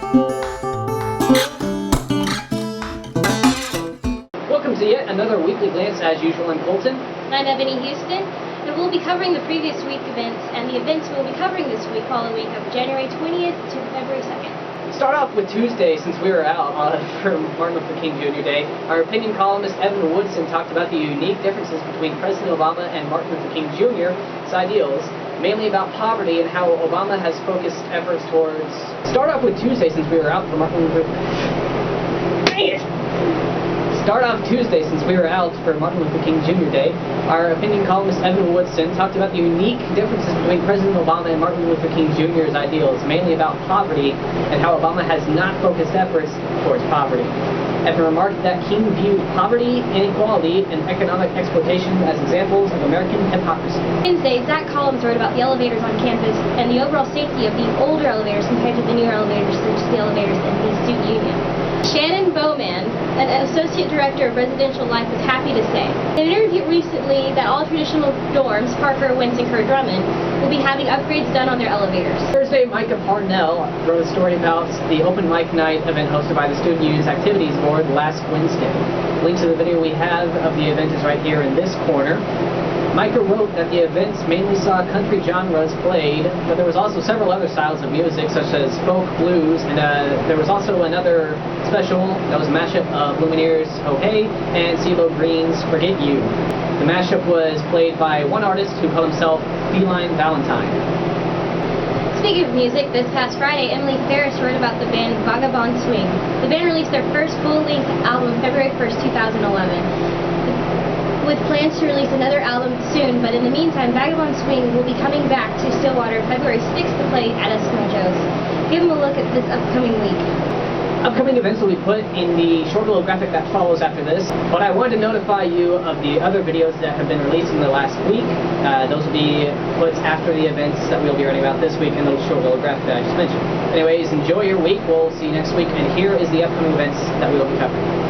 Welcome to yet another weekly glance as usual in Coleton. I'm Ebony Houston, and we'll be covering the previous week events, and the events we'll be covering this week fall the week of January 20th to February 2nd. Start off with Tuesday, since we were out for Martin Luther King Jr. Day. Our opinion columnist Evan Woodson talked about the unique differences between President Obama and Martin Luther King Jr.'s ideals, mainly about poverty and how Obama has focused efforts towards... Start off with Tuesday, since we were out for Martin Luther... Dang it! Start off Tuesday, since we were out for Martin Luther King Jr. Day. Our opinion columnist Evan Woodson talked about the unique differences between President Obama and Martin Luther King Jr.'s ideals, mainly about poverty and how Obama has not focused efforts towards poverty. Evan remarked that King viewed poverty, inequality, and economic exploitation as examples of American hypocrisy. Wednesday, Zach Collins wrote about the elevators on campus and the overall safety of the older elevators compared to the newer elevators, such as the elevators in the student union. Shannon Bowman, an associate director of residential life, was happy to say in an interview recently that all traditional dorms, Parker, Wentz, and Kurt Drummond, will be having upgrades done on their elevators. Thursday, Micah Parnell wrote a story about the open mic night event hosted by the Student Union's Activities Board last Wednesday. Link to the video we have of the event is right here in this corner. Micah wrote that the events mainly saw country genres played, but there was also several other styles of music, such as folk, blues, and there was also another special that was a mashup of Lumineers' Oh Hey and CeeLo Green's Forget You. The mashup was played by one artist who called himself Feline Valentine. Speaking of music, this past Friday, Emily Ferris wrote about the band Vagabond Swing. The band released their first full-length album February 1st, 2011. With plans to release another album soon, but in the meantime, Vagabond Swing will be coming back to Stillwater February 6th to play at Eskimo Joe's. Give them a look at this upcoming week. Upcoming events will be put in the short little graphic that follows after this, but I wanted to notify you of the other videos that have been released in the last week. Those will be put after the events that we'll be writing about this week in the short little graphic that I just mentioned. Anyways, enjoy your week. We'll see you next week, and here is the upcoming events that we will be covering.